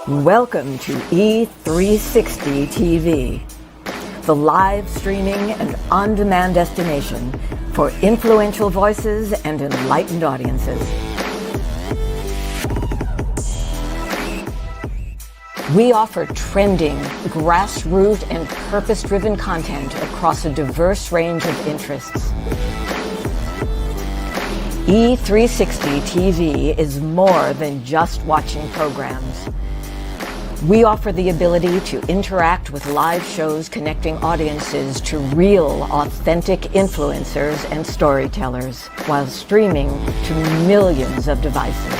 Welcome to E360 TV, the live streaming and on-demand destination for influential voices and enlightened audiences. We offer trending, grassroots, and purpose-driven content across a diverse range of interests. E360 TV is more than just watching programs. We offer the ability to interact with live shows connecting audiences to real, authentic influencers and storytellers while streaming to millions of devices.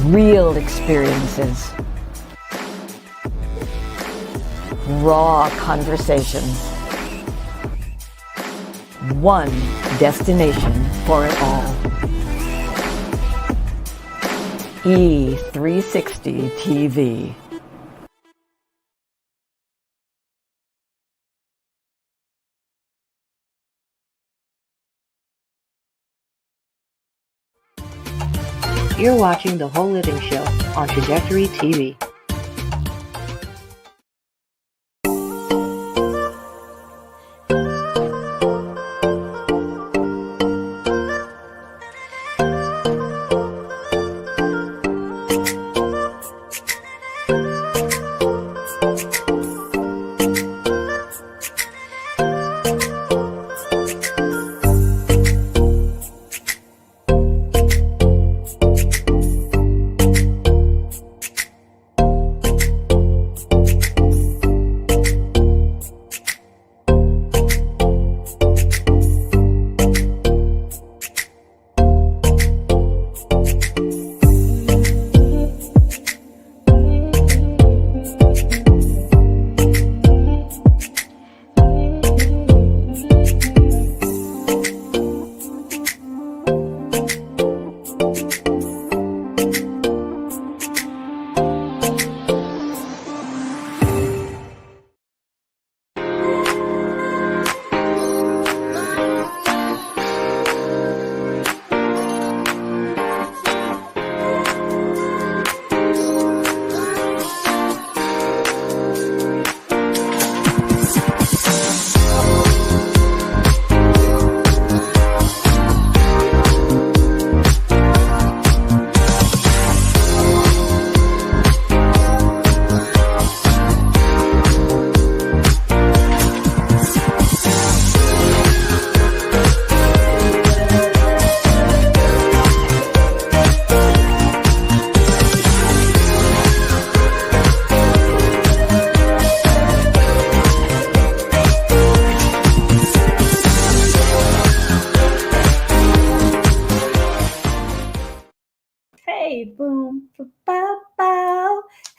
Real experiences. Raw conversations. One destination for it all. E360 TV. You're watching The Whole Living Show on Trajectory TV.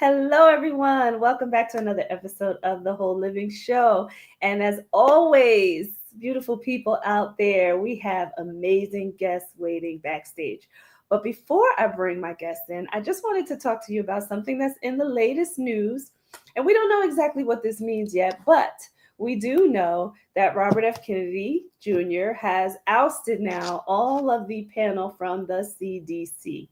Hello, everyone. Welcome back to another episode of The Whole Living Show. And as always, beautiful people out there, we have amazing guests waiting backstage. But before I bring my guests in, I just wanted to talk to you about something that's in the latest news. And we don't know exactly what this means yet, but we do know that Robert F. Kennedy Jr. has ousted now all of the panel from the CDC.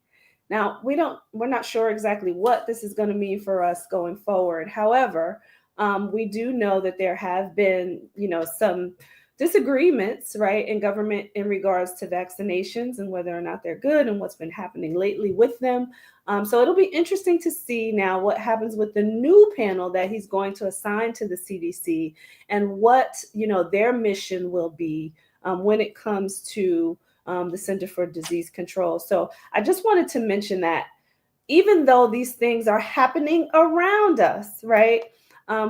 Now, we're not sure exactly what this is going to mean for us going forward. However, we do know that there have been, some disagreements, right, in government in regards to vaccinations and whether or not they're good and what's been happening lately with them. So it'll be interesting to see now what happens with the new panel that he's going to assign to the CDC and what, their mission will be when it comes to the Center for Disease Control. So I just wanted to mention that even though these things are happening around us, right,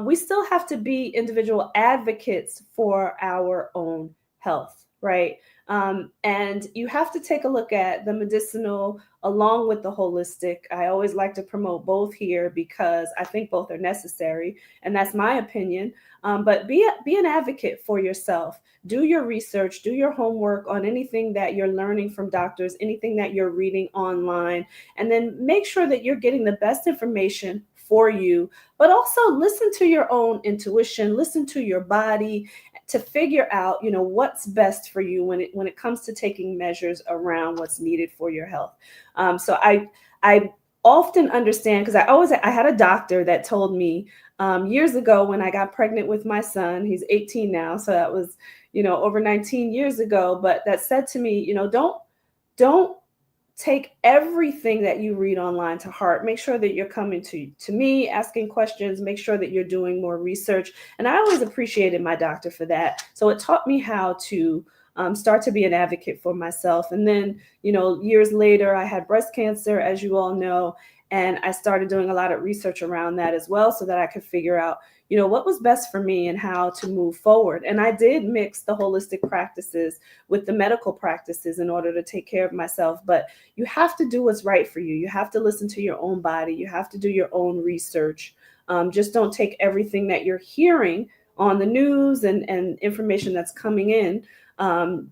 we still have to be individual advocates for our own health, right? And you have to take a look at the medicinal along with the holistic. I always like to promote both here because I think both are necessary, and that's my opinion. But be an advocate for yourself. Do your research, do your homework on anything that you're learning from doctors, anything that you're reading online, and then make sure that you're getting the best information for you, but also listen to your own intuition, listen to your body to figure out, what's best for you when it comes to taking measures around what's needed for your health. So I often understand, because I had a doctor that told me years ago when I got pregnant with my son. He's 18 now, so that was over 19 years ago. But that said to me, don't take everything that you read online to heart. Make sure that you're coming to me, asking questions, make sure that you're doing more research. And I always appreciated my doctor for that. So it taught me how to start to be an advocate for myself. And then, years later, I had breast cancer, as you all know, and I started doing a lot of research around that as well, so that I could figure out, what was best for me and how to move forward. And I did mix the holistic practices with the medical practices in order to take care of myself. But you have to do what's right for you. You have to listen to your own body. You have to do your own research. Just don't take everything that you're hearing on the news and information that's coming in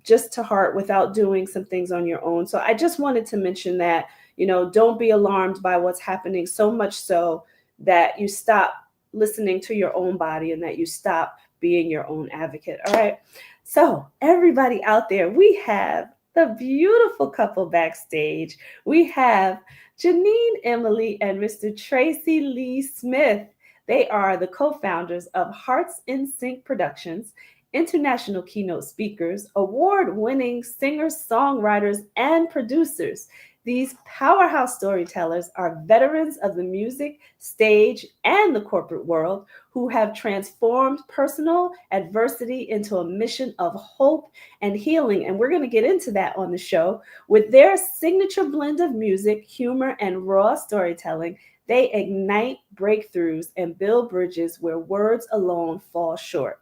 just to heart without doing some things on your own. So I just wanted to mention that, don't be alarmed by what's happening, so much so that you stop listening to your own body and that you stop being your own advocate. All right. So everybody out there, we have the beautiful couple backstage. We have Janine Emily and Mr. Tracy Lee Smith. They are the co-founders of Hearts in Sync Productions, international keynote speakers, award-winning singers, songwriters, and producers. These powerhouse storytellers are veterans of the music, stage, and the corporate world who have transformed personal adversity into a mission of hope and healing. And we're going to get into that on the show. With their signature blend of music, humor, and raw storytelling, they ignite breakthroughs and build bridges where words alone fall short.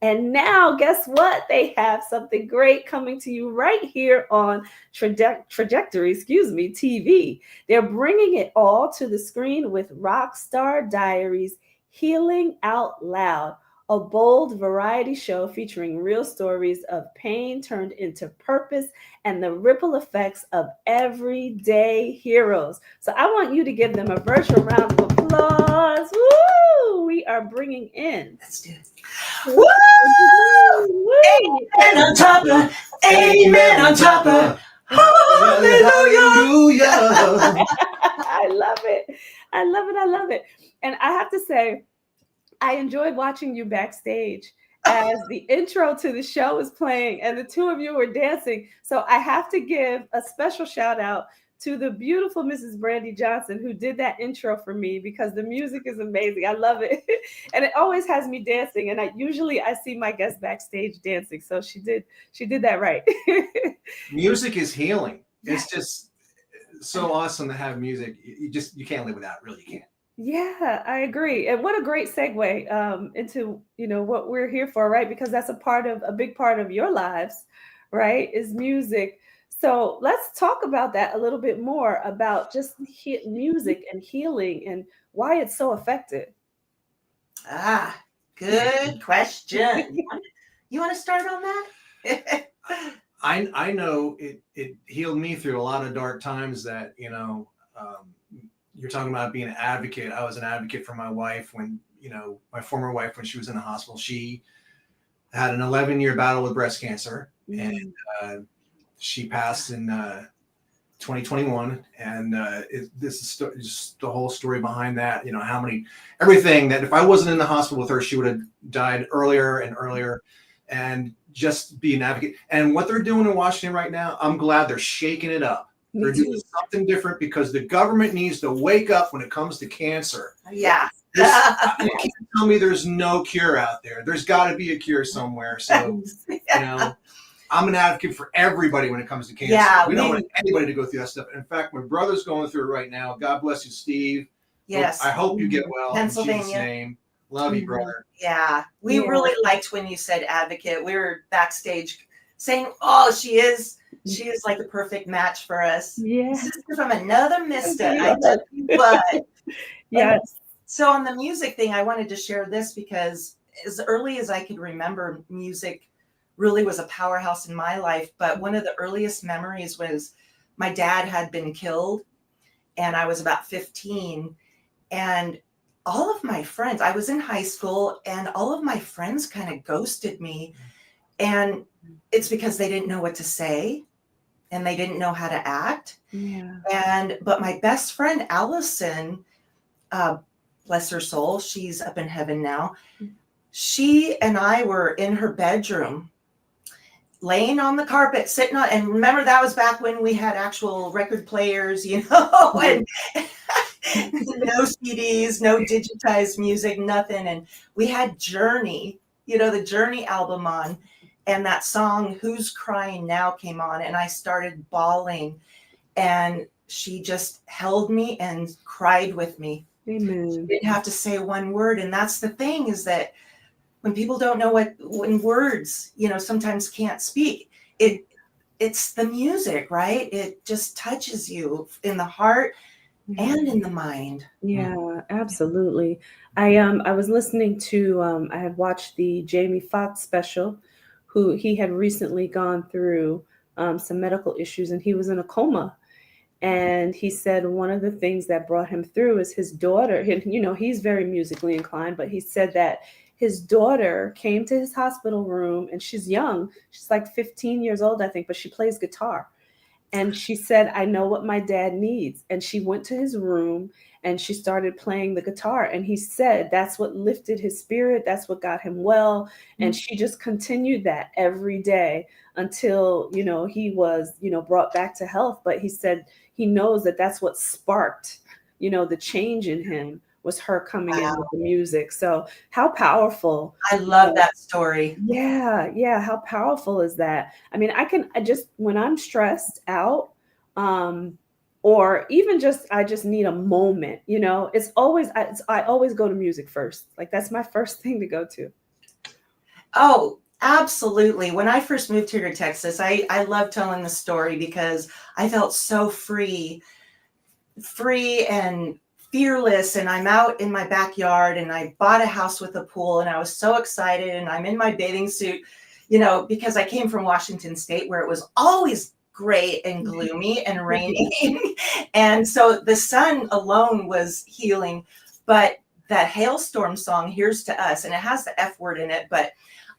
And now, guess what? They have something great coming to you right here on Trajectory, TV. They're bringing it all to the screen with Rockstar Diaries, Healing Out Loud, a bold variety show featuring real stories of pain turned into purpose and the ripple effects of everyday heroes. So I want you to give them a virtual round of applause. Woo! We are bringing in. Let's do it. Woo! Amen on top of, amen on top of, hallelujah. I love it. I love it. I love it. And I have to say, I enjoyed watching you backstage as the intro to the show was playing and the two of you were dancing. So I have to give a special shout out to the beautiful Mrs. Brandy Johnson who did that intro for me, because the music is amazing. I love it. And it always has me dancing. And I see my guests backstage dancing. So she did that right. Music is healing. It's just so awesome to have music. You can't live without it. Really, you can't. Yeah, I agree. And what a great segue into, what we're here for, right? Because that's a big part of your lives, right? Is music. So let's talk about that a little bit more, about just music and healing and why it's so effective. Good question. You want to start on that? I know it healed me through a lot of dark times that, you're talking about being an advocate. I was an advocate for my wife when, my former wife, when she was in the hospital. She had an 11-year battle with breast cancer, and she passed in 2021. And this is just the whole story behind that. Everything that if I wasn't in the hospital with her, she would have died earlier and earlier. And just be an advocate. And what they're doing in Washington right now, I'm glad they're shaking it up. They're doing something different because the government needs to wake up when it comes to cancer. Yeah. You can't tell me there's no cure out there. There's got to be a cure somewhere. So, I'm an advocate for everybody when it comes to cancer. Yeah, we don't want anybody to go through that stuff. In fact, my brother's going through it right now. God bless you, Steve. Yes. I hope you get well. Pennsylvania. In Jesus' name. Love you, brother. Yeah. We really liked when you said advocate. We were backstage saying, oh, she is like the perfect match for us. Yeah. Sister from another mister. I tell you what. Yes. So on the music thing, I wanted to share this because as early as I could remember, music really was a powerhouse in my life. But one of the earliest memories was my dad had been killed and I was about 15. And all of my friends, I was in high school and all of my friends kind of ghosted me. And it's because they didn't know what to say and they didn't know how to act. Yeah. But my best friend, Allison, bless her soul, she's up in heaven now. She and I were in her bedroom, laying on the carpet, sitting on, and remember that was back when we had actual record players, and no CDs, no digitized music, nothing. And we had Journey, the Journey album on, and that song, Who's Crying Now, came on, and I started bawling. And she just held me and cried with me. Amen. She didn't have to say one word. And that's the thing, is that when people don't know when words, sometimes can't speak, it's the music, right? It just touches you in the heart and in the mind. Yeah, absolutely. I was listening to I had watched the Jamie Foxx special, who he had recently gone through some medical issues, and he was in a coma. And he said one of the things that brought him through is his daughter. He's very musically inclined, but he said that his daughter came to his hospital room, and she's young. She's like 15 years old, I think, but she plays guitar. And she said, I know what my dad needs. And she went to his room and she started playing the guitar. And he said that's what lifted his spirit. That's what got him well. And she just continued that every day until, he was, brought back to health. But he said he knows that that's what sparked, the change in him, was her coming in with the music. So how powerful. I love that story. Yeah. Yeah. How powerful is that? I mean, when I'm stressed out, or even I just need a moment, it's always, I always go to music first. Like that's my first thing to go to. Oh, absolutely. When I first moved here to Texas, I love telling the story because I felt so free and fearless. And I'm out in my backyard and I bought a house with a pool and I was so excited, and I'm in my bathing suit, because I came from Washington State where it was always gray and gloomy and raining. And so the sun alone was healing. But that hailstorm song, Here's to Us, and it has the F word in it, but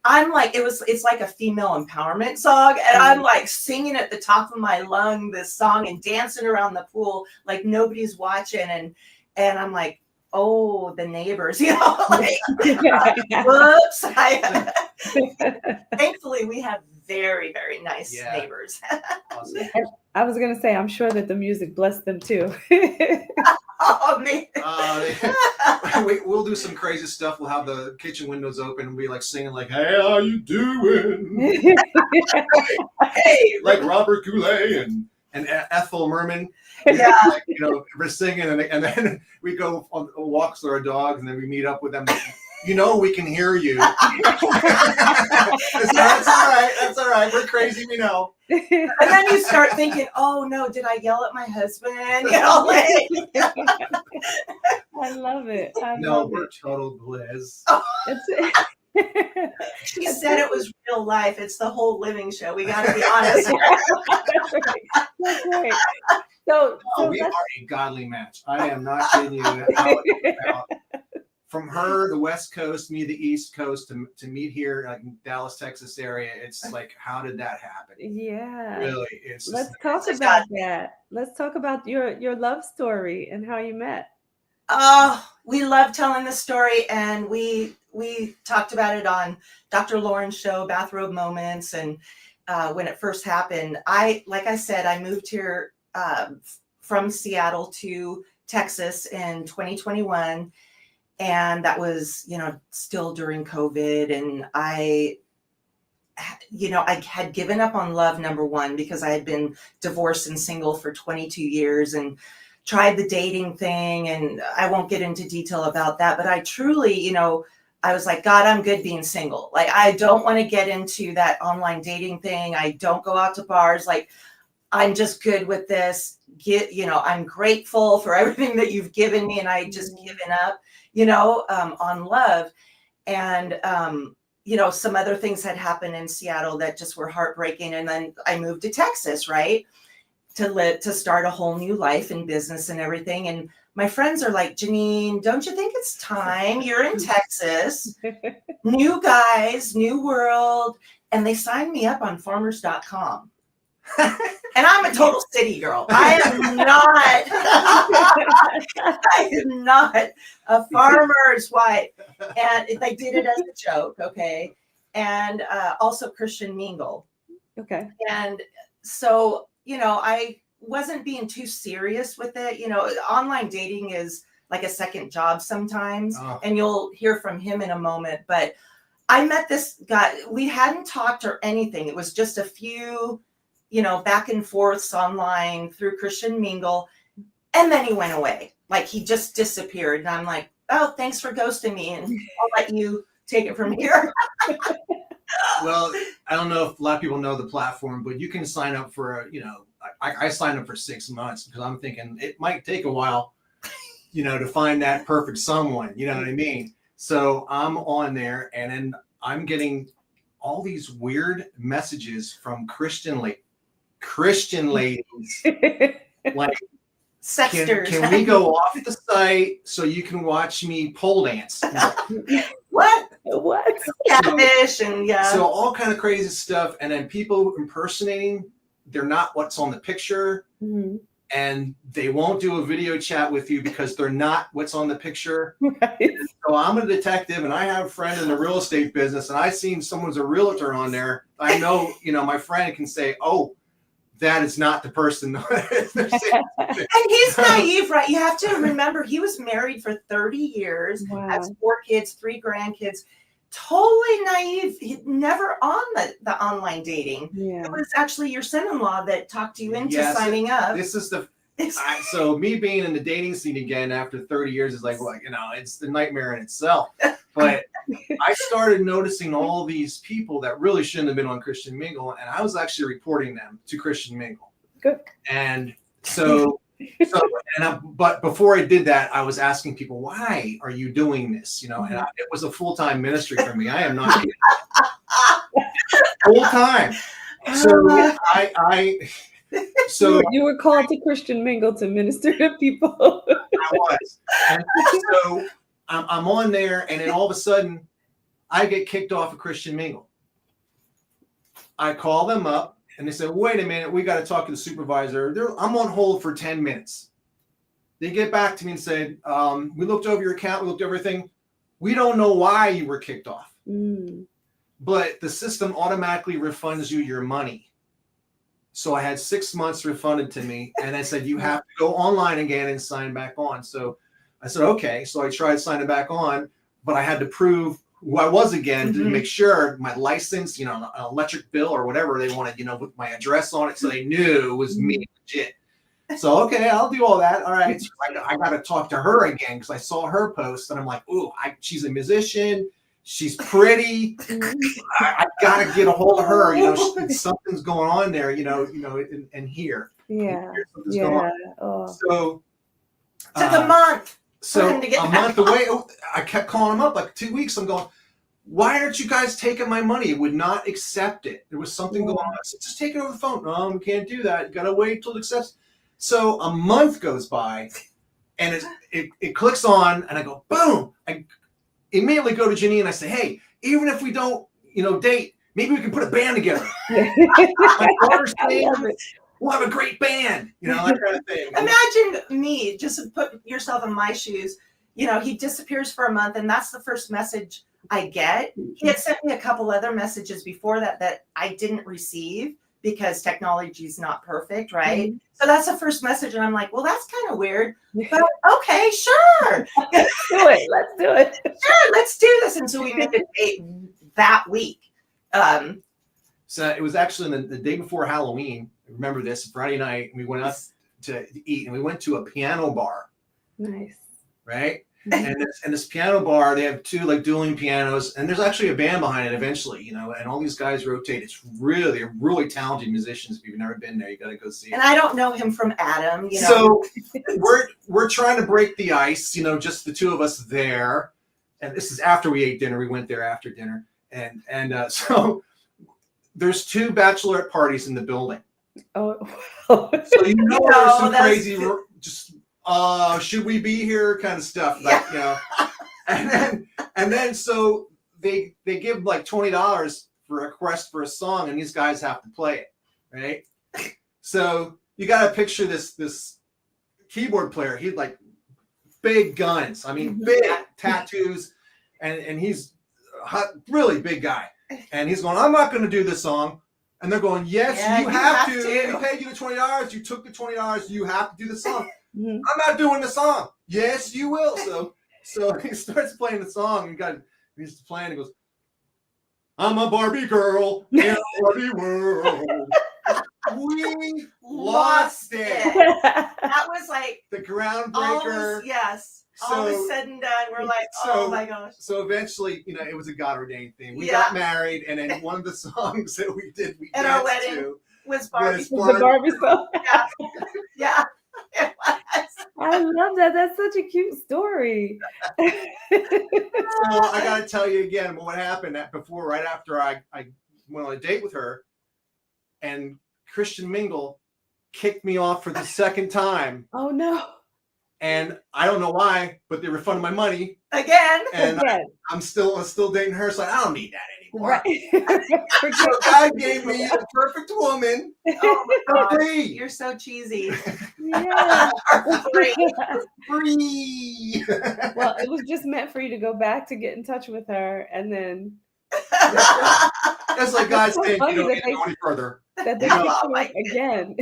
I'm like, it's like a female empowerment song. And I'm like singing at the top of my lung this song and dancing around the pool like nobody's watching. And I'm like, oh, the neighbors, whoops. Thankfully, we have very, very nice neighbors. Awesome. I was going to say, I'm sure that the music blessed them too. Oh, man. We'll do some crazy stuff. We'll have the kitchen windows open and be like singing like, hey, how you doing? Hey, like Robert Goulet and Ethel Merman. Yeah. Like, we're singing and then we go on walks with our dogs and then we meet up with them. We can hear you. That's all right. That's all right. We're crazy, we know. And then you start thinking, oh no, did I yell at my husband? I love it. We're total bliss. She said it was real life. It's the whole living show. We got to be honest. That's right. So we are a godly match. I am not kidding you. From her, the West Coast, me, the East Coast, to meet here, like in Dallas, Texas area, it's like, how did that happen? Yeah. Really, Let's talk about that. Let's talk about your love story and how you met. Oh, we love telling the story, and we talked about it on Dr. Lauren's show, Bathrobe Moments, and when it first happened, like I said, I moved here from Seattle to Texas in 2021. And that was, still during COVID. And I had given up on love, number one, because I had been divorced and single for 22 years and tried the dating thing. And I won't get into detail about that. But I truly, I was like, God, I'm good being single. Like, I don't want to get into that online dating thing. I don't go out to bars. Like, I'm just good with this. I'm grateful for everything that you've given me. And I just given up. On love. And, some other things had happened in Seattle that just were heartbreaking. And then I moved to Texas, right? To start a whole new life and business and everything. And my friends are like, Ginine, don't you think it's time? You're in Texas, new guys, new world. And they signed me up on farmers.com. And I'm a total city girl. I am not a farmer's wife. And they did it as a joke, okay? And also Christian Mingle. Okay. And so, I wasn't being too serious with it. Online dating is like a second job sometimes. Oh. And you'll hear from him in a moment. But I met this guy. We hadn't talked or anything. It was just a few, back and forths online through Christian Mingle. And then he went away. Like he just disappeared. And I'm like, oh, thanks for ghosting me. And I'll let you take it from here. Well, I don't know if a lot of people know the platform, but you can sign up for, I signed up for 6 months because I'm thinking it might take a while, to find that perfect someone, you know what I mean? So I'm on there and then I'm getting all these weird messages from Christian ladies, like, sexters. Can we go off the site so you can watch me pole dance? What? Catfish and yeah. So all kind of crazy stuff. And then people impersonating, they're not what's on the picture. Mm-hmm. And they won't do a video chat with you because they're not what's on the picture. Right. So I'm a detective and I have a friend in the real estate business and I seen someone's a realtor on there. I know, my friend can say, oh, that is not the person. And he's naive, right? You have to remember he was married for 30 years, wow. Has 4 kids, 3 grandkids. Totally naive. He's never on the online dating. Yeah. It was actually your son-in-law that talked you into signing up. This is so me being in the dating scene again after 30 years is like, well, it's the nightmare in itself. But I started noticing all these people that really shouldn't have been on Christian Mingle, and I was actually reporting them to Christian Mingle. Good. And but before I did that, I was asking people, why are you doing this? And it was a full-time ministry for me. I am not kidding. Full-time. So you were called to Christian Mingle to minister to people. I was. And so I'm on there, and then all of a sudden, I get kicked off of Christian Mingle. I call them up, and they say, wait a minute, we got to talk to the supervisor. I'm on hold for 10 minutes. They get back to me and say, we looked over your account, we looked over everything. We don't know why you were kicked off. But the system automatically refunds you your money. So I had 6 months refunded to me, and I said, you have to go online again and sign back on. So I said, okay. So I tried signing back on, but I had to prove who I was again to make sure my license, an electric bill or whatever they wanted, with my address on it. So they knew it was me legit. So, okay, I'll do all that. All right. So I got to talk to her again because I saw her post and I'm like, ooh, she's a musician. She's pretty. I got to get a hold of her. Something's going on there, and here. Yeah. Something's going on. Oh. So took a month. So a month away, I kept calling them up like 2 weeks. I'm going, why aren't you guys taking my money? It would not accept it. There was something going on. I said, just take it over the phone. No, we can't do that. You got to wait till it accepts. So a month goes by and it clicks on and I go, boom. I immediately go to Ginine and I say, hey, even if we don't, date, maybe we can put a band together. My daughter's saying, we'll have a great band, that kind of thing. Imagine me, just put yourself in my shoes. He disappears for a month, and that's the first message I get. He had sent me a couple other messages before that I didn't receive because technology is not perfect, right? So that's the first message, and I'm like, well, that's kind of weird, but okay, sure. Let's do it. Sure, let's do this. And so we made a date that week. So it was actually the day before Halloween. I remember this Friday night. We went out to eat, and we went to a piano bar. Nice. Right. And this piano bar, they have 2 dueling pianos, and there's actually a band behind it eventually, and all these guys rotate. It's really talented musicians. If you've never been there, you got to go see it. And I don't know him from Adam, So we're trying to break the ice, just the 2 of us there. And this is after we ate dinner. We went there after dinner. And so there's 2 bachelorette parties in the building. Oh, so there's some crazy, just should we be here kind of stuff, like, you know. And then so they give like $20 for a request for a song, and these guys have to play it, right? So you got to picture this keyboard player. He'd like big guns. I mean, big tattoos, and he's a really big guy. And he's going, I'm not going to do this song. And they're going, yes, you have to. We paid you the $20. You took the $20. You have to do the song. I'm not doing the song. Yes, you will. So he starts playing the song, and he's playing. He goes, I'm a Barbie girl in a Barbie world. We lost it. That was like the groundbreaker. All was said and done. We're like, oh my gosh. So eventually, you know, it was a God ordained thing. We got married, and then one of the songs that we at our wedding was Barbie. The Barbie song. Yeah. It was. I love that. That's such a cute story. So I got to tell you again what happened right after I went on a date with her, and Christian Mingle kicked me off for the second time. Oh no. And I don't know why, but they refunded my money again. And I'm still dating her, so I don't need that anymore. Right. So God gave me the perfect woman. Oh my God. Free. You're so cheesy. Yeah. Free. Well, it was just meant for you to go back to get in touch with her, and then that's like God so saying, you don't need to they, go any further. That they picked you up again.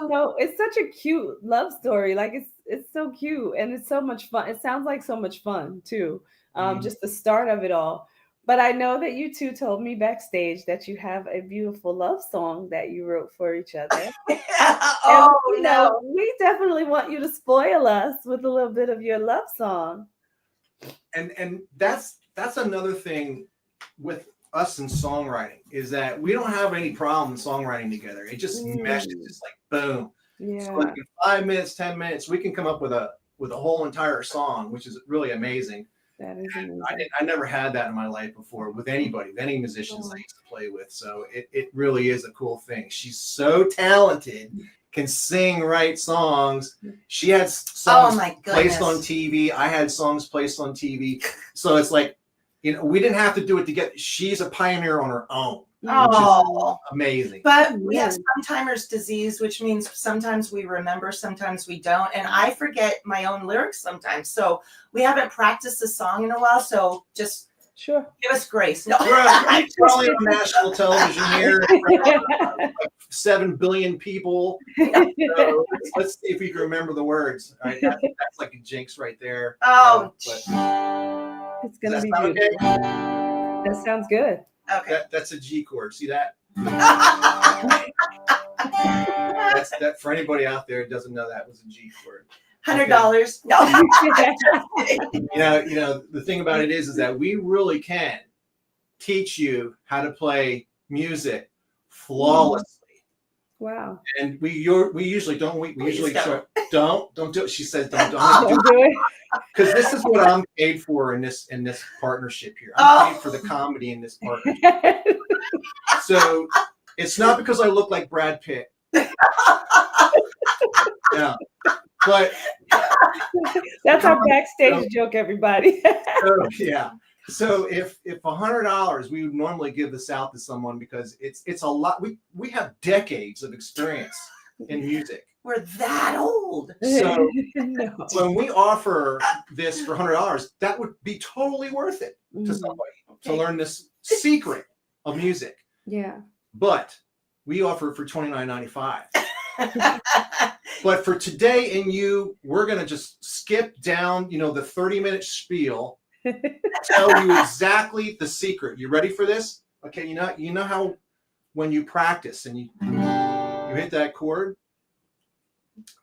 No, it's such a cute love story. Like it's so cute, and it's so much fun. It sounds like so much fun too. Just the start of it all. But I know that you two told me backstage that you have a beautiful love song that you wrote for each other. No, we definitely want you to spoil us with a little bit of your love song. And that's another thing with us in songwriting, is that we don't have any problem songwriting together. It just meshes. It's like boom. Yeah. So like in 5 minutes, 10 minutes, we can come up with a whole entire song, which is really amazing. That is amazing. I never had that in my life before with anybody, with any musicians I used to play with. So it really is a cool thing. She's so talented, can sing, write songs. She had songs placed on TV. I had songs placed on TV. So it's like, you know, we didn't have to do it together. She's a pioneer on her own. Oh, amazing. But we have sometimes disease, which means sometimes we remember, sometimes we don't. And I forget my own lyrics sometimes. So we haven't practiced the song in a while. So just give us grace. No, I'm probably on national television here. 7 billion people. So let's see if we can remember the words. All right, that's like a jinx right there. Oh, it's gonna be beautiful. Okay? That sounds good. Okay. That's a G chord. See that? That's that for anybody out there who doesn't know, that was a G chord. $100. No. You know, the thing about it is that we really can teach you how to play music flawlessly. Wow. And we usually don't. We usually don't do it. She says don't do it. Because this is what I'm paid for in this partnership here. I'm paid for the comedy in this partnership. So it's not because I look like Brad Pitt. Yeah. But that's our backstage joke, everybody. So if $100, we would normally give this out to someone because it's a lot. We have decades of experience in music. We're that old. So when we offer this for $100, that would be totally worth it to somebody to learn this secret of music. Yeah. But we offer it for $29.95. But for today and you, we're gonna just skip down, the 30-minute spiel, tell you exactly the secret. You ready for this? Okay, you know how when you practice and you hit that chord,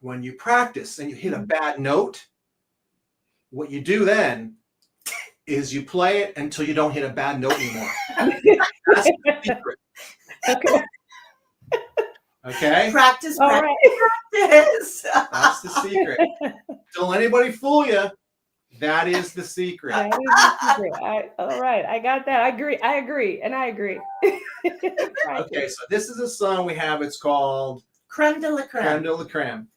when you practice and you hit a bad note, what you do then is you play it until you don't hit a bad note anymore. That's the secret. Okay. Practice. Right. Practice. That's the secret. Don't let anybody fool you. That is the secret. That is the secret. All right. I got that. I agree. And I agree. Right. Okay. So this is a song we have. It's called Creme de la creme. Creme de la creme.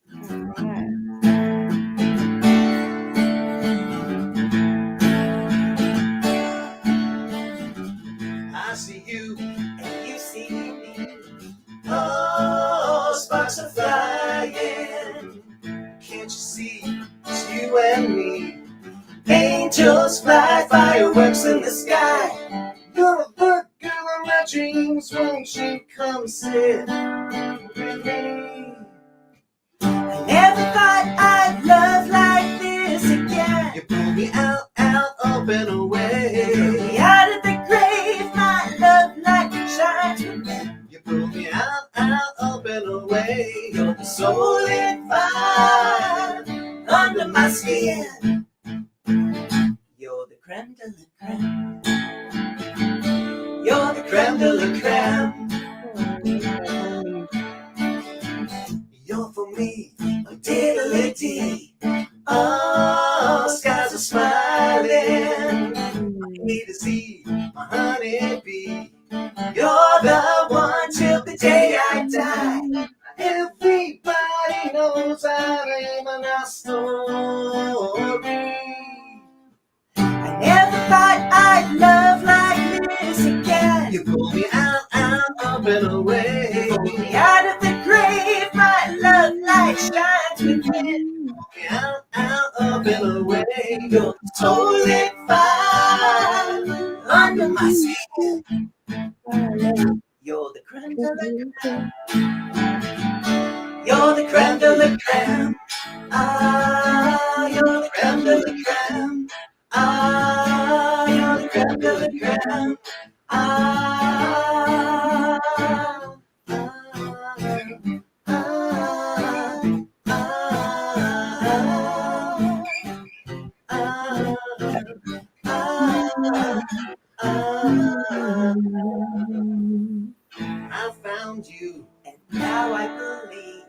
I see you and you see me. Oh, sparks are flying. Can't you see it's you and me? Angels fly, fireworks in the sky. You're the girl of my dreams. Won't you come sit with me? I never thought I'd love like this again. You pull me out, up and away. You pull me out of the grave. My love light shines within. You pull me out, up and away. You're the soul in fire under my skin. You're the creme de la creme. You're the creme de la creme. You're for me, a diddly-dee. Oh, skies are smiling. I need to see my honeybee. You're the one till the day I die. Everybody knows I am an story. I never thought I'd love like this again. You pull me out, up and away. You pull me out of the grave. My love light shines within. You pull me out, up and away. You're so lit fire under my skin. You're the creme de la creme. You're the creme de la creme. Ah, you're the creme de la creme. Ah, you're the creme de la creme. Ah, I found you, and now I believe.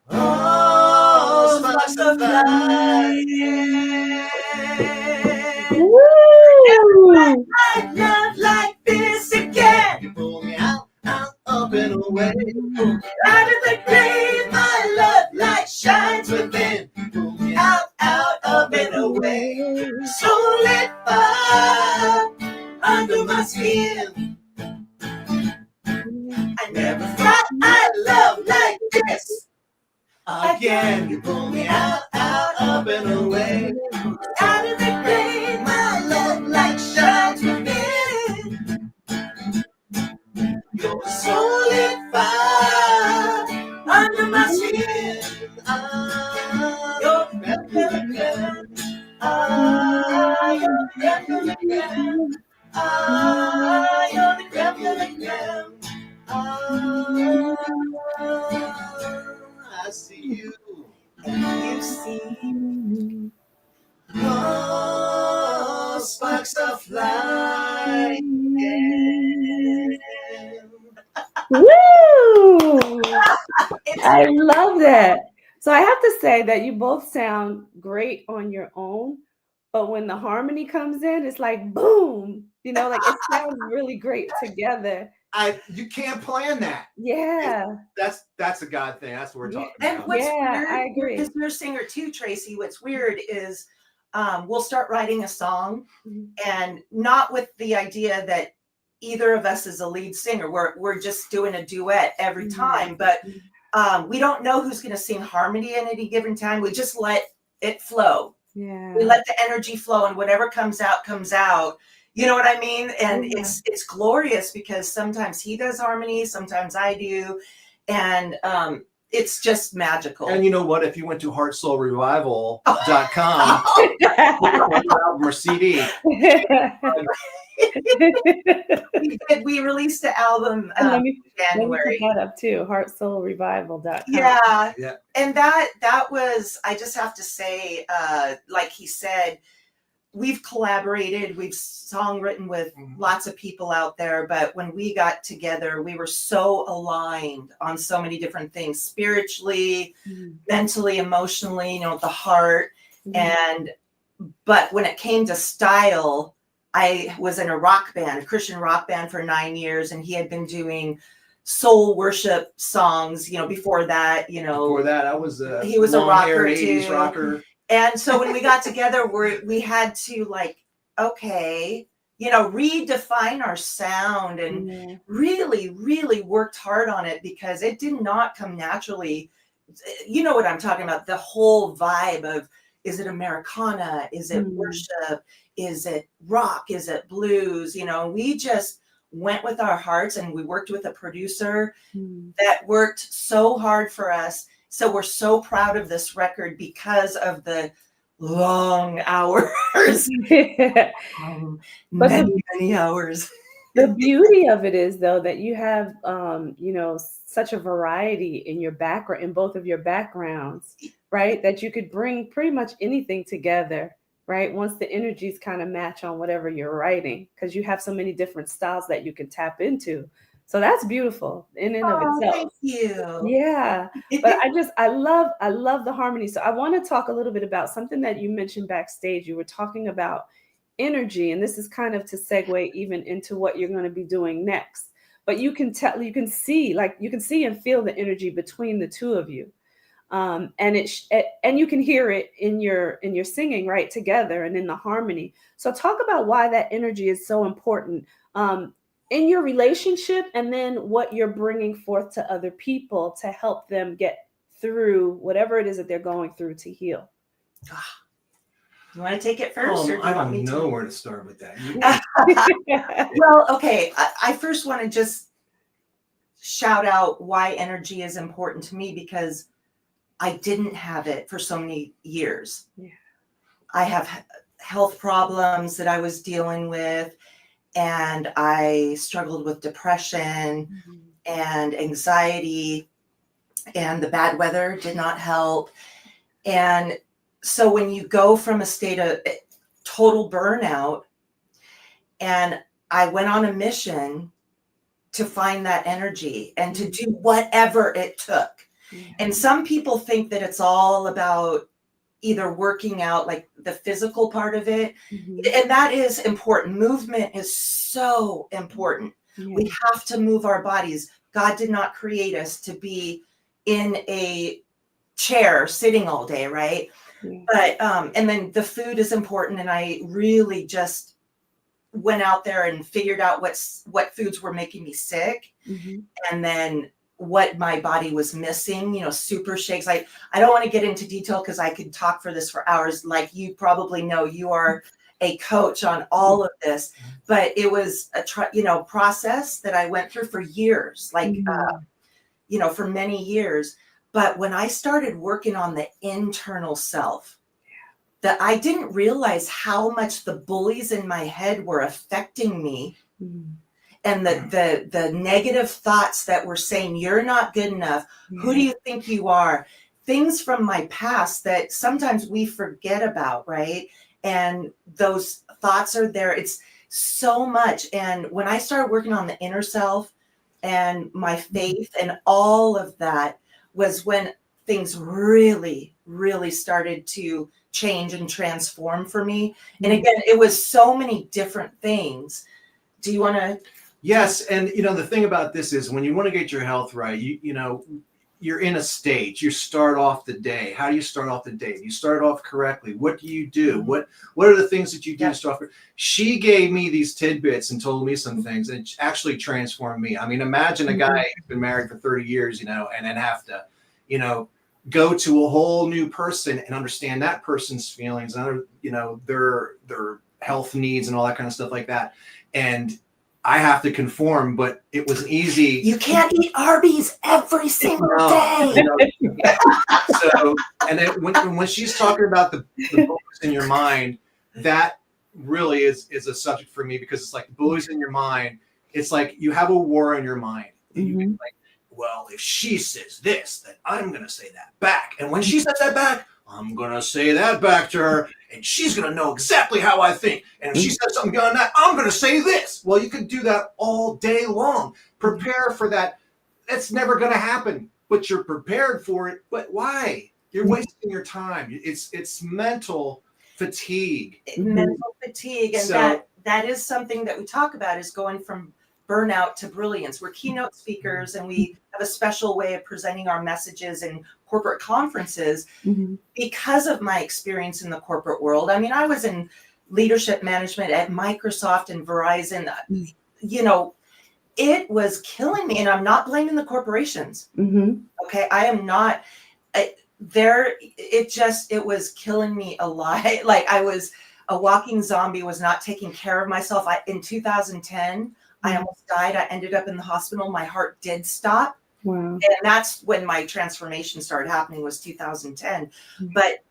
Oh, sparks are flying. Woo! I'd love like this again. You pull me out, up and away. Pull me out of the grave. My love light shines within. Pull me out, up and away. So lit fire under my skin. I never thought I'd love like this again. You pull me out, up and away. Out of the grave, my love light shines within. You're so lit fire under my skin. You're the creme de la creme. You're the creme de la creme. You're the creme de la creme. I see you and you see me. Oh, sparks are flying. Woo! I love that. So I have to say that you both sound great on your own, but when the harmony comes in, it's like boom. You know, like it sounds really great together. You can't plan that. Yeah. That's a God thing. That's what we're talking And about. what's Yeah, weird, I agree. because you're a singer too, Tracy. What's weird is we'll start writing a song, and not with the idea that either of us is a lead singer. We're just doing a duet every time, but we don't know who's going to sing harmony at any given time. We just let it flow. Yeah. We let the energy flow, and whatever comes out, comes out. You know what I mean? And it's glorious because sometimes he does harmony, sometimes I do, and it's just magical. And you know what? If you went to heartsoulrevival.com, album or CD, we released the album Let me January. put that up too. Heartsoulrevival.com. Yeah. Yeah. And that was, I just have to say, like he said, we've collaborated, we've songwritten with lots of people out there, but when we got together, we were so aligned on so many different things, spiritually, mentally, emotionally, you know, the heart. But when it came to style, I was in a rock band, a Christian rock band for 9 years, and he had been doing soul worship songs. Before that, Before that, I was a he was a rocker 80s too. rocker. And so when we got together, we had to okay, redefine our sound and really, really worked hard on it because it did not come naturally. You know what I'm talking about? The whole vibe of, is it Americana? Is it worship? Is it rock? Is it blues? We just went with our hearts, and we worked with a producer that worked so hard for us. So we're so proud of this record because of the long hours. Many hours. The beauty of it is, though, that you have, such a variety in your background, in both of your backgrounds, right? That you could bring pretty much anything together, right? Once the energies kind of match on whatever you're writing, because you have so many different styles that you can tap into. So that's beautiful in and of itself. Thank you. Yeah. But I love the harmony. So I want to talk a little bit about something that you mentioned backstage. You were talking about energy, and this is kind of to segue even into what you're going to be doing next. But you can see and feel the energy between the two of you, and and you can hear it in your singing right together and in the harmony. So talk about why that energy is so important in your relationship, and then what you're bringing forth to other people to help them get through whatever it is that they're going through to heal. You want to take it first? Or do you I want don't me know to? where to start with that. Well, okay. I first want to just shout out why energy is important to me, because I didn't have it for so many years. Yeah. I have health problems that I was dealing with, and I struggled with depression and anxiety, and the bad weather did not help. And so when you go from a state of total burnout, and I went on a mission to find that energy and to do whatever it took. And some people think that it's all about either working out, like the physical part of it. And that is important. Movement is so important. We have to move our bodies. God did not create us to be in a chair sitting all day, right? But and then the food is important, and I really just went out there and figured out what foods were making me sick, and then what my body was missing. Super shakes. I don't want to get into detail because I could talk for this for hours. Like you probably know, you are a coach on all of this, but it was a process that I went through for years, for many years. But when I started working on the internal self, that I didn't realize how much the bullies in my head were affecting me, and the negative thoughts that were saying, you're not good enough. Who do you think you are? Things from my past that sometimes we forget about, right? And those thoughts are there. It's so much. And when I started working on the inner self and my faith and all of that, was when things really, really started to change and transform for me. And again, it was so many different things. Do you want to? Yes. And, the thing about this is when you want to get your health right, you're in a stage. You start off the day. How do you start off the day? You start off correctly. What do you do? What are the things that you do to start off? She gave me these tidbits and told me some things, and it actually transformed me. I mean, imagine a guy who's been married for 30 years, and then have to, go to a whole new person and understand that person's feelings and their health needs and all that kind of stuff like that. And I have to conform, but it was easy. You can't eat Arby's every single day. So, and then when she's talking about the bullies in your mind, that really is a subject for me, because it's like the bullies in your mind. It's like you have a war in your mind. And you can well, if she says this, then I'm going to say that back. And when she says that back, I'm going to say that back to her, and she's going to know exactly how I think. And if she says something beyond that, I'm going to say this. Well, you could do that all day long. Prepare for that. That's never going to happen, but you're prepared for it. But why? You're wasting your time. It's mental fatigue. Mental fatigue. And that is something that we talk about, is going from burnout to brilliance. We're keynote speakers, and we have a special way of presenting our messages in corporate conferences because of my experience in the corporate world. I mean, I was in leadership management at Microsoft and Verizon. You know, it was killing me, and I'm not blaming the corporations. Okay, I am not. It was killing me a lot. Like, I was a walking zombie, was not taking care of myself. In 2010, I almost died. I ended up in the hospital. My heart did stop. Wow. And that's when my transformation started happening, was 2010. But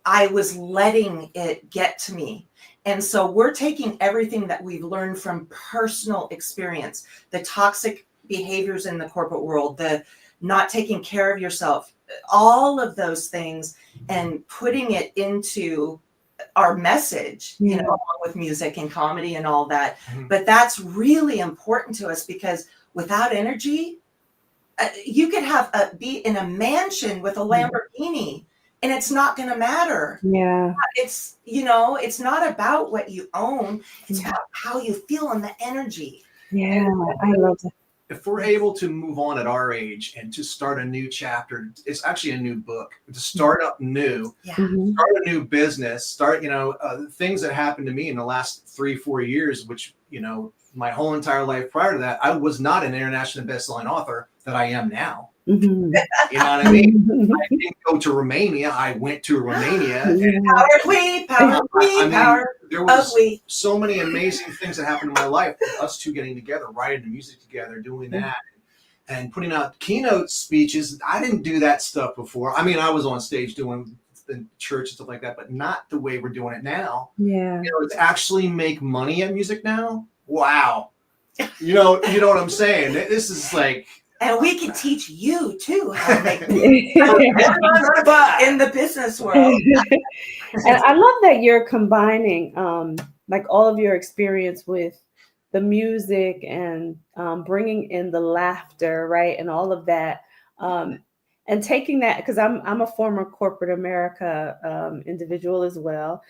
I was letting it get to me. And so we're taking everything that we've learned from personal experience, the toxic behaviors in the corporate world, the not taking care of yourself, all of those things, and putting it into our message, you know, along with music and comedy and all that. But that's really important to us, because without energy, you could be in a mansion with a Lamborghini, and it's not going to matter. Yeah. It's, you know, it's not about what you own. It's about how you feel and the energy. Yeah, I love that. If we're able to move on at our age and to start a new chapter, it's actually a new book, to start up new, start a new business, start, you know, things that happened to me in the last 3-4 years, which, you know, my whole entire life prior to that, I was not an international best-selling author that I am now. You know what I mean? I didn't go to Romania. I went to Romania. And there was so many amazing things that happened in my life. Us two getting together, writing the music together, doing that, and putting out keynote speeches. I didn't do that stuff before. I mean, I was on stage doing the church and stuff like that, but not the way we're doing it now. Yeah. You know, to actually make money at music now. Wow. You know what I'm saying? This is like. And we can teach you too how to make money in the business world. And I love that you're combining like all of your experience with the music and bringing in the laughter, right, and all of that, and taking that, because I'm a former corporate America individual as well,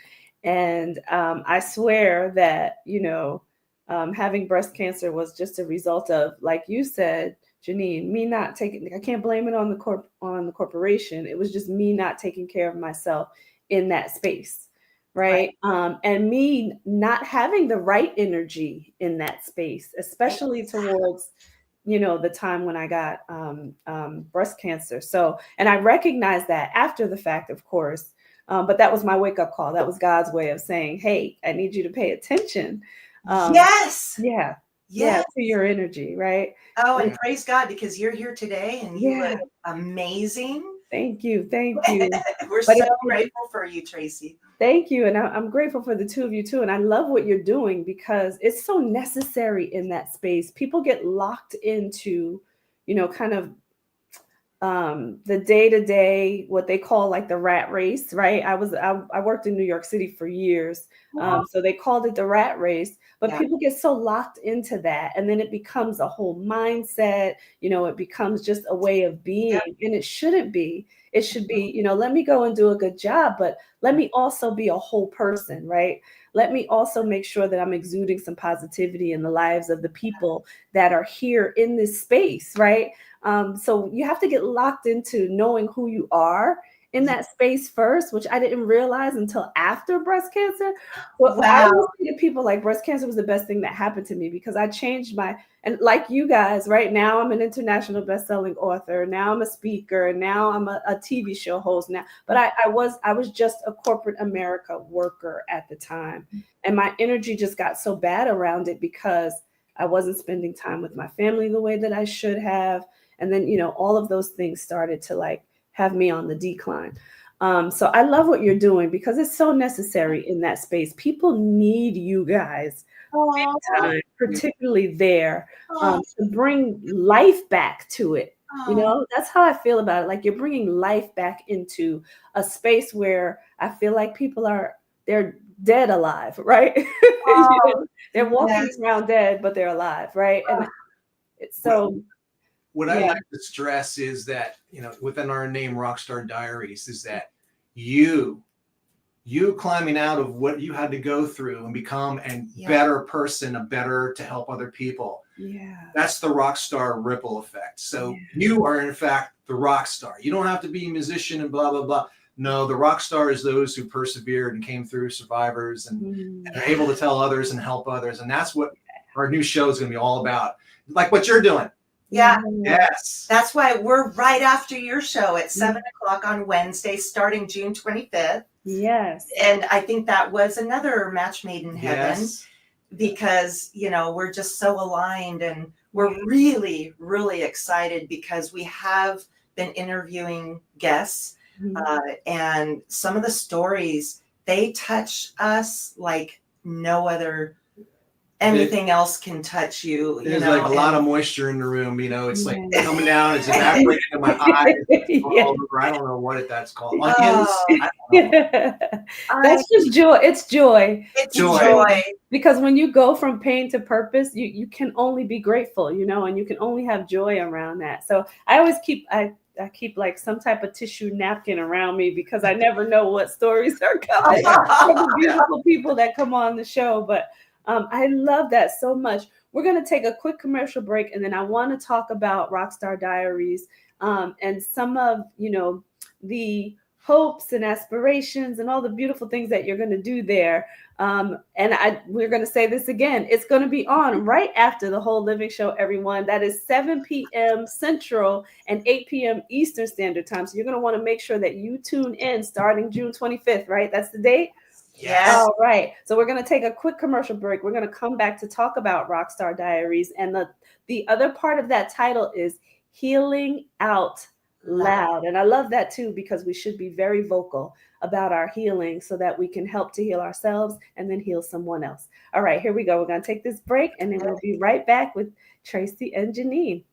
and I swear that, you know, having breast cancer was just a result of, like you said, Ginine, me not taking, I can't blame it on the corporation. It was just me not taking care of myself in that space. Right. And me not having the right energy in that space, especially towards, you know, the time when I got breast cancer. So, and I recognized that after the fact, of course, but that was my wake up call. That was God's way of saying, hey, I need you to pay attention. Yeah, to your energy, right? Oh, and praise God, because you're here today and you look amazing. Thank you. We're so grateful for you, Tracy. Thank you. And I'm grateful for the two of you too. And I love what you're doing, because it's so necessary in that space. People get locked into, you know, kind of the day-to-day, what they call like the rat race, right? I worked in New York City for years. So they called it the rat race, but people get so locked into that. And then it becomes a whole mindset, you know, it becomes just a way of being, and it shouldn't be. It should be, you know, let me go and do a good job, but let me also be a whole person, right? Let me also make sure that I'm exuding some positivity in the lives of the people that are here in this space, right? So you have to get locked into knowing who you are in that space first, which I didn't realize until after breast cancer. Well, I always say to people, like, breast cancer was the best thing that happened to me, because I changed and like you guys, right now I'm an international best-selling author. Now I'm a speaker, and now I'm a TV show host now. But I was just a corporate America worker at the time. And my energy just got so bad around it, because I wasn't spending time with my family the way that I should have. And then, you know, all of those things started to like have me on the decline. So I love what you're doing, because it's so necessary in that space. People need you guys, big time, particularly there, to bring life back to it. You know, that's how I feel about it. Like, you're bringing life back into a space where I feel like people they're dead alive, right? You know, they're walking around dead, but they're alive, right? And it's so. What I like to stress is that, you know, within our name, Rockstar Diaries, is that you you climbing out of what you had to go through and become a Yeah. better person, a better to help other people. Yeah. That's the rock star ripple effect. So Yeah. you are in fact the rock star. You don't have to be a musician and blah, blah, blah. No, the rock star is those who persevered and came through, survivors, and are able to tell others and help others. And that's what our new show is going to be all about. Like what you're doing. Yeah. Yes. That's why we're right after your show at 7:00 on Wednesday, starting June 25th. Yes. And I think that was another match made in heaven. Yes. Because, you know, we're just so aligned, and we're really, really excited because we have been interviewing guests, and some of the stories, they touch us like no other, anything else can touch you. There's like a lot of moisture in the room, you know, it's like coming down, it's evaporating in my eyes. I don't know what that's called. Onions? I don't know. That's just joy. It's joy. It's joy. Because when you go from pain to purpose, you can only be grateful, you know, and you can only have joy around that. So I always keep, I keep like some type of tissue napkin around me because I never know what stories are coming from the beautiful people that come on the show. But I love that so much. We're going to take a quick commercial break, and then I want to talk about Rockstar Diaries and some of, you know, the hopes and aspirations and all the beautiful things that you're going to do there. And we're going to say this again. It's going to be on right after the Whole Living Show, everyone. That is 7 p.m. Central and 8 p.m. Eastern Standard Time. So you're going to want to make sure that you tune in starting June 25th, right? That's the date? Yes. All right. So we're going to take a quick commercial break. We're going to come back to talk about Rockstar Diaries. And the other part of that title is Healing Out Loud. And I love that too, because we should be very vocal about our healing so that we can help to heal ourselves and then heal someone else. All right, here we go. We're going to take this break, and then we'll be right back with Tracy and Ginine.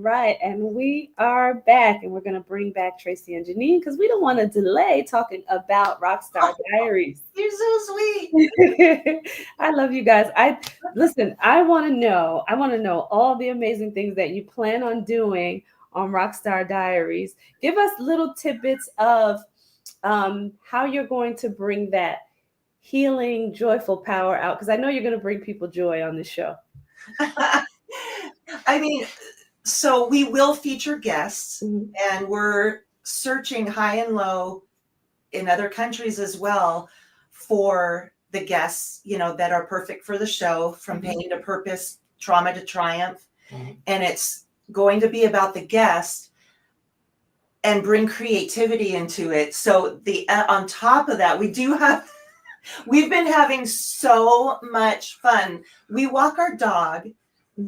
Right, and we are back, and we're going to bring back Tracy and Ginine because we don't want to delay talking about Rockstar Diaries. You're so sweet. I love you guys. I want to know all the amazing things that you plan on doing on Rockstar Diaries. Give us little tidbits of how you're going to bring that healing, joyful power out, because I know you're going to bring people joy on this show. I mean, so we will feature guests, and we're searching high and low in other countries as well for the guests, you know, that are perfect for the show, from pain to purpose, trauma to triumph. And it's going to be about the guest and bring creativity into it. So on top of that, we've been having so much fun. We walk our dog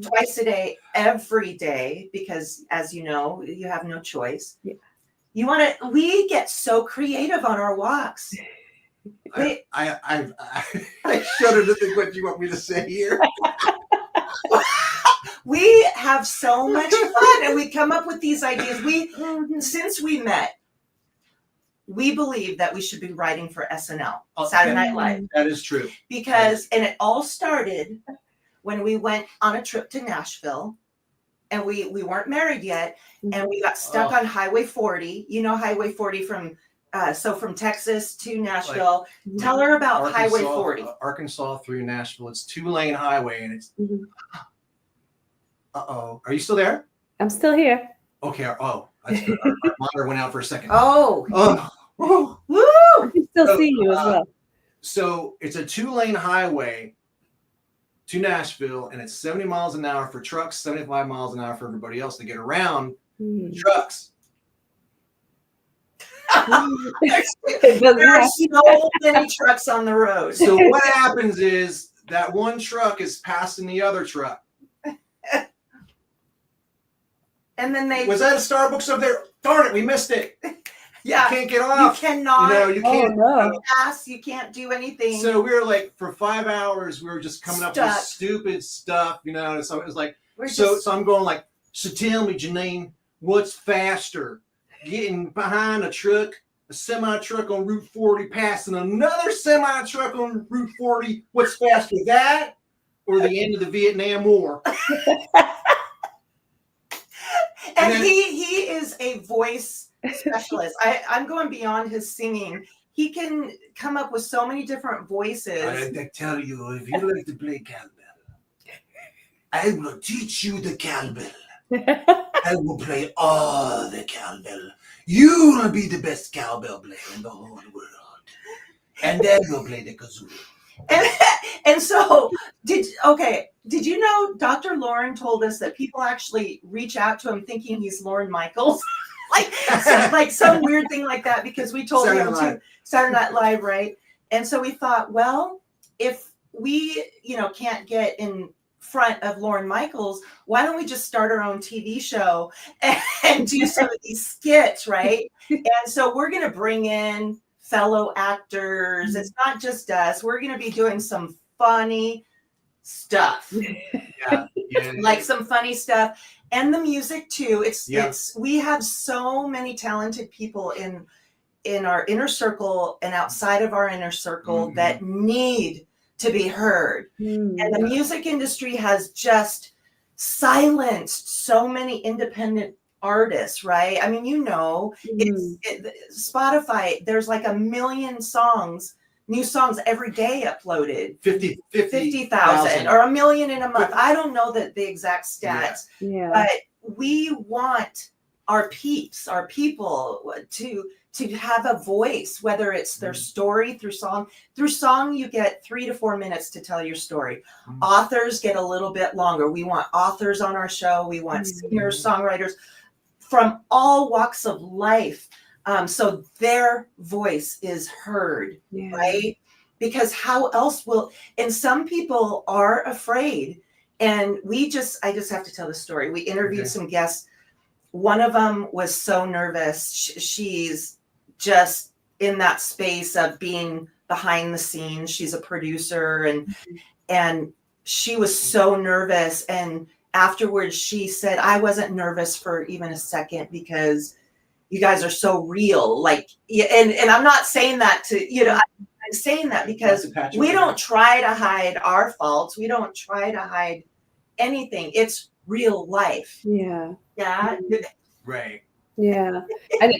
twice a day, every day, because as you know, you have no choice. Yeah. We get so creative on our walks. I shudder to think what you want me to say here. We have so much fun, and we come up with these ideas. Since we met, we believe that we should be writing for SNL, Saturday Night Live. That is true. And it all started when we went on a trip to Nashville, and we weren't married yet, and we got stuck on Highway 40. You know Highway 40 from Texas to Nashville. Tell her about Highway 40. Arkansas through Nashville. It's 2-lane highway, and it's. Uh-oh. Are you still there? I'm still here. Okay. Oh, That's good. Our monitor went out for a second. Oh, Oh. woo! I can still see you as well. So it's a 2-lane highway to Nashville, and it's 70 miles an hour for trucks, 75 miles an hour for everybody else to get around the trucks. There are so many trucks on the road. So what happens is that one truck is passing the other truck. And then they Was that a Starbucks up there? Darn it, we missed it. yeah, You can't get off. you cannot you can't. pass, you can't do anything. So we were like, for 5 hours, we were just coming up with Stuck. stupid stuff, So it was like, We're so just- I'm going like, so tell me, Ginine, what's faster? Getting behind a semi-truck on Route 40, passing another semi-truck on Route 40. What's faster, that or the end of the Vietnam War? and then- he is a voice specialist. I'm going beyond his singing. He can come up with so many different voices. I tell you, if you like to play cowbell, I will teach you the cowbell. I will play all the cowbell. You will be the best cowbell player in the whole world. And then you'll play the kazoo. And so did you know Dr. Lauren told us that people actually reach out to him thinking he's Lorne Michaels? like some weird thing like that, because we told him to Saturday Night Live, right? And so we thought, well, if we, can't get in front of Lorne Michaels, why don't we just start our own TV show and do some of these skits, right? And so we're going to bring in fellow actors. It's not just us. We're going to be doing some funny stuff. Yeah. Like some funny stuff, and the music too. It's we have so many talented people in our inner circle and outside of our inner circle that need to be heard. And the music industry has just silenced so many independent artists, right? I mean, Spotify, there's like 1 million new songs every day uploaded. 50,000 or 1 million in a month. I don't know the exact stats, but we want our peeps, our people to have a voice, whether it's their story through song. Through song, you get 3 to 4 minutes to tell your story. Authors get a little bit longer. We want authors on our show. We want singers, songwriters from all walks of life. So their voice is heard, right? Because how else and some people are afraid. And I just have to tell the story. We interviewed some guests. One of them was so nervous. She's just in that space of being behind the scenes. She's a producer and she was so nervous. And afterwards she said, I wasn't nervous for even a second because you guys are so real. And I'm not saying that I'm saying that because we don't try to hide our faults. We don't try to hide anything. It's real life. Yeah. Yeah. Right. Yeah. And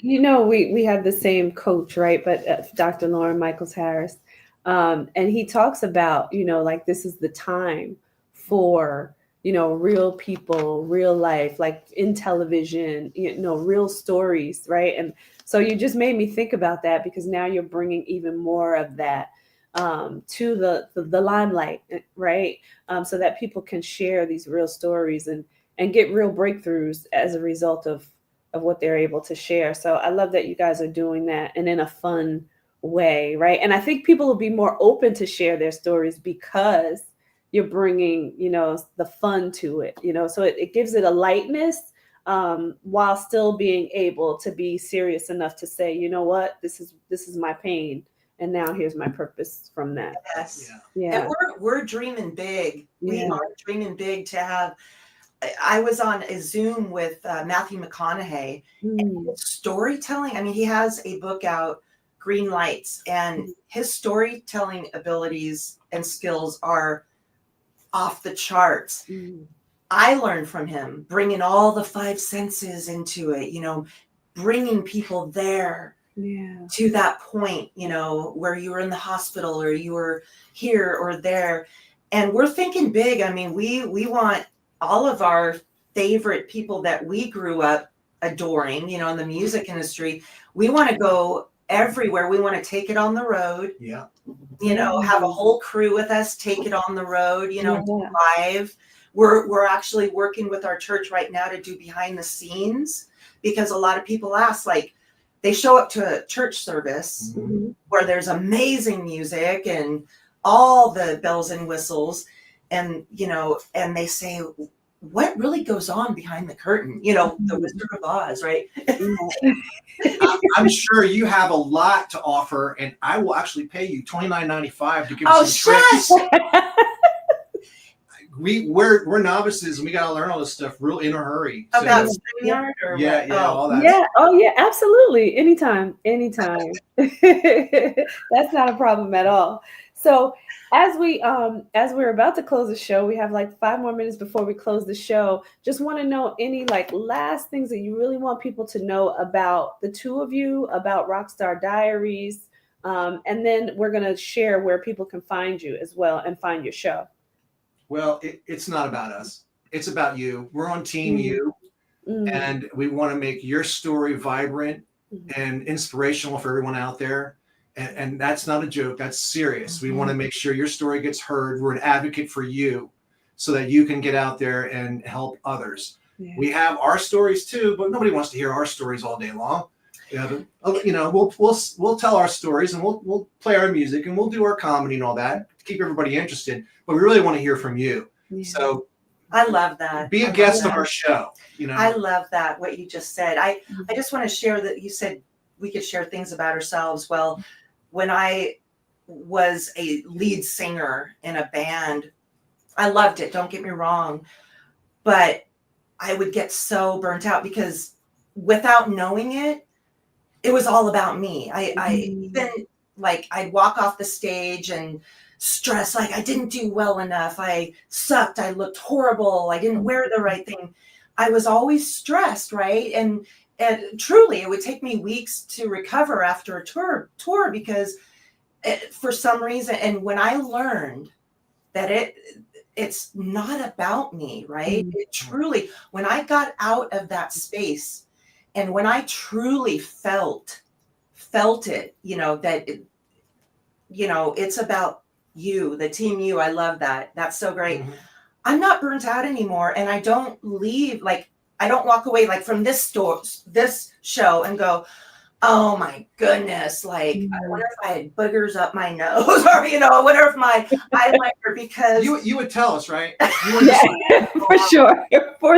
we have the same coach, right? But Dr. Lauren Michaels Harris. And he talks about, this is the time for, real people, real life, like in television, real stories, right? And so you just made me think about that, because now you're bringing even more of that to the limelight, right? So that people can share these real stories and get real breakthroughs as a result of what they're able to share. So I love that you guys are doing that, and in a fun way, right? And I think people will be more open to share their stories because you're bringing, the fun to it, so it gives it a lightness while still being able to be serious enough to say, you know what, this is my pain, and now here's my purpose from that. Yes. Yeah. And we're dreaming big. We Yeah. are dreaming big to have. I was on a Zoom with Matthew McConaughey. And his storytelling. I mean, he has a book out, Green Lights, and his storytelling abilities and skills are off the charts. I learned from him, bringing all the 5 senses into it, bringing people there to that point, where you were in the hospital or you were here or there. And we're thinking big. I mean, we want all of our favorite people that we grew up adoring, you know, in the music industry, we want to go everywhere. We want to take it on the road. Yeah. You know, have a whole crew with us, take it on the road, you know, Yeah. live. We're actually working with our church right now to do behind the scenes, because a lot of people ask, like, they show up to a church service where there's amazing music and all the bells and whistles, and, you know, and they say, what really goes on behind the curtain? You know, the Wizard of Oz, right? I'm sure you have a lot to offer, and I will actually pay you $29.95 to give Oh, us some tricks. shush! We're novices, and we got to learn all this stuff real in a hurry. So, About StreamYard or yeah, what? yeah, all that. Yeah. Oh, yeah. Absolutely. Anytime. That's not a problem at all. So as we're about to close the show, we have like 5 more minutes before we close the show. Just want to know any like last things that you really want people to know about the two of you, about Rockstar Diaries, and then we're gonna share where people can find you as well and find your show. Well, it's not about us. It's about you. We're on Team You, and we want to make your story vibrant and inspirational for everyone out there. And that's not a joke. That's serious. We want to make sure your story gets heard. We're an advocate for you so that you can get out there and help others. Yeah. We have our stories too, but nobody wants to hear our stories all day long. You know, we'll tell our stories, and we'll play our music, and we'll do our comedy and all that to keep everybody interested. But we really want to hear from you. Yeah. So I love that. Be a guest on our show. You know, I love that, what you just said. I just want to share that you said we could share things about ourselves. Well, when I was a lead singer in a band, I loved it. Don't get me wrong, but I would get so burnt out because without knowing it, it was all about me. I even like I'd walk off the stage and stress, like I didn't do well enough. I sucked. I looked horrible. I didn't wear the right thing. I was always stressed, right? And truly, it would take me weeks to recover after a tour because for some reason, and when I learned that it's not about me, right? It truly, when I got out of that space and when I truly felt it, you know, that, you know, it's about you, the Team You. I love that. That's so great. I'm not burnt out anymore. And I don't leave, like, I don't walk away like from this show and go, oh my goodness, like I wonder if I had boogers up my nose, or you know, I wonder if my eyeliner, because you would tell us, right? Yeah, for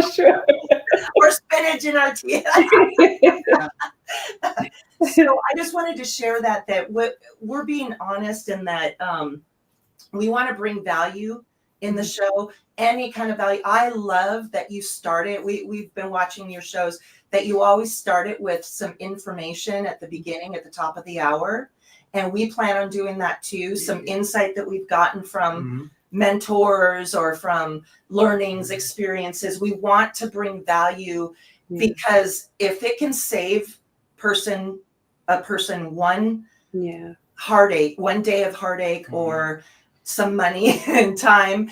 sure, or spinach in our tea. So I just wanted to share that we're being honest, and that we want to bring value in the show, any kind of value. I love that you started. We've been watching your shows, that you always start it with some information at the beginning, at the top of the hour. And we plan on doing that too. Some insight that we've gotten from mentors or from learnings, experiences. We want to bring value because if it can save a person one heartache, one day of heartache, or some money and time,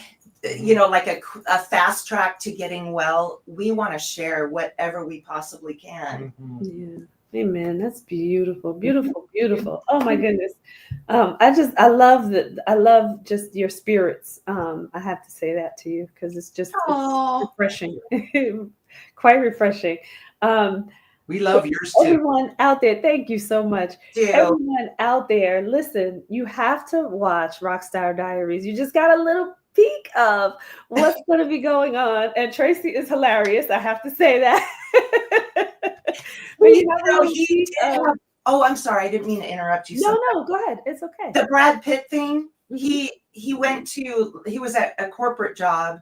you know, like a fast track to getting well, we want to share whatever we possibly can. Yeah. Amen. That's beautiful. Beautiful, beautiful. Oh my goodness. I love just your spirits. I have to say that to you because it's just it's refreshing. Quite refreshing. We love yours too. Everyone out there, thank you so much. Everyone out there, listen, you have to watch Rockstar Diaries. You just got a little peek of what's going to be going on. And Tracy is hilarious. I have to say that. Oh, I'm sorry. I didn't mean to interrupt you. No, go ahead. It's okay. The Brad Pitt thing, he was at a corporate job.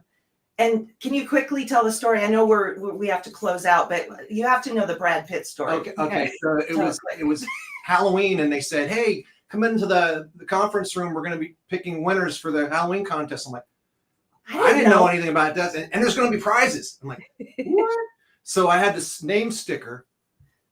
And can you quickly tell the story? I know we have to close out, but you have to know the Brad Pitt story. Okay. So it was Halloween, and they said, "Hey, come into the conference room. We're going to be picking winners for the Halloween contest." I'm like, I didn't know anything about that, and there's going to be prizes. I'm like, what? So I had this name sticker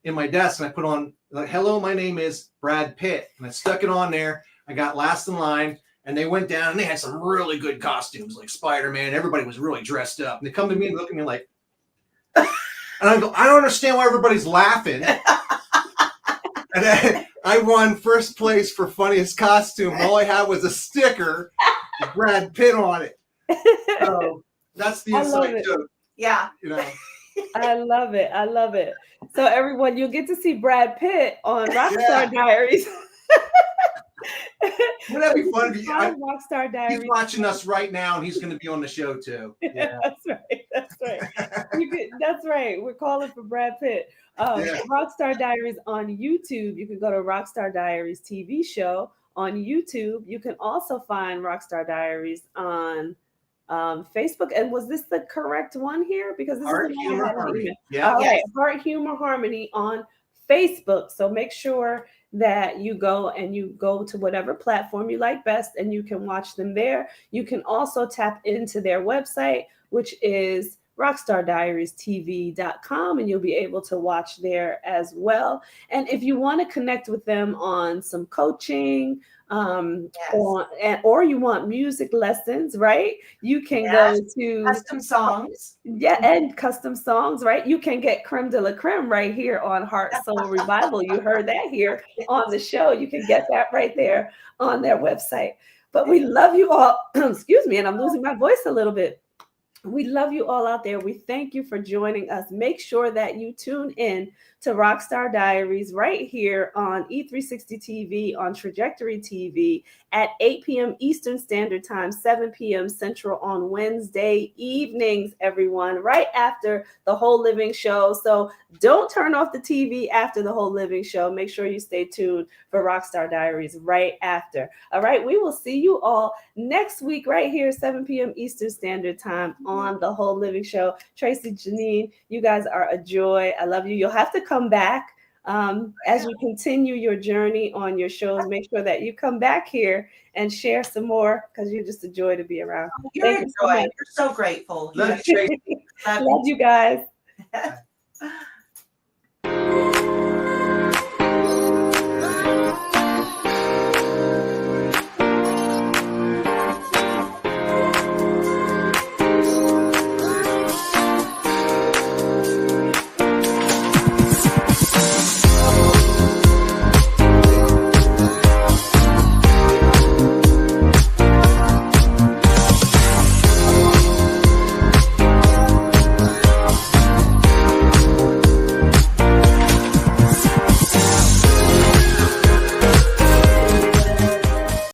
in my desk, and I put on like, "Hello, my name is Brad Pitt," and I stuck it on there. I got last in line. And they went down and they had some really good costumes, like Spider-Man. Everybody was really dressed up. And they come to me and look at me like, And I go, I don't understand why everybody's laughing. And I won first place for funniest costume. And all I had was a sticker with Brad Pitt on it. So that's the I love inside it. joke. Yeah. You know. I love it. I love it. So everyone, you'll get to see Brad Pitt on Rockstar Diaries. Wouldn't that be fun? Rockstar Diaries. He's watching us right now, and he's going to be on the show too. Yeah. That's right. That's right. That's right. We're calling for Brad Pitt. Rockstar Diaries on YouTube. You can go to Rockstar Diaries TV show on YouTube. You can also find Rockstar Diaries on Facebook. And was this the correct one here? Because this Heart, is the Humor, one I had on Harmony. email. Yeah. All right. Heart, Humor, Harmony on Facebook. So make sure that you go to whatever platform you like best and you can watch them there. You can also tap into their website, which is rockstardiariestv.com, and you'll be able to watch there as well. And if you want to connect with them on some coaching, or you want music lessons, right? You can go to custom songs. And custom songs, right? You can get creme de la creme right here on Heart Soul Revival. You heard that here on the show. You can get that right there on their website. But we love you all. Excuse me, and I'm losing my voice a little bit. We love you all out there. We thank you for joining us. Make sure that you tune in to Rockstar Diaries right here on E360 TV, on Trajectory TV at 8 p.m. Eastern Standard Time, 7 p.m. Central on Wednesday evenings, everyone, right after the Whole Living Show. So don't turn off the TV after the Whole Living Show. Make sure you stay tuned for Rockstar Diaries right after. All right, we will see you all next week right here, 7 p.m. Eastern Standard Time on the Whole Living Show. Tracy, Ginine, you guys are a joy. I love you. You'll have to come back as you continue your journey on your shows. Make sure that you come back here and share some more because you're just a joy to be around. You're a joy. You're so grateful. Love you, Tracy. Love you guys.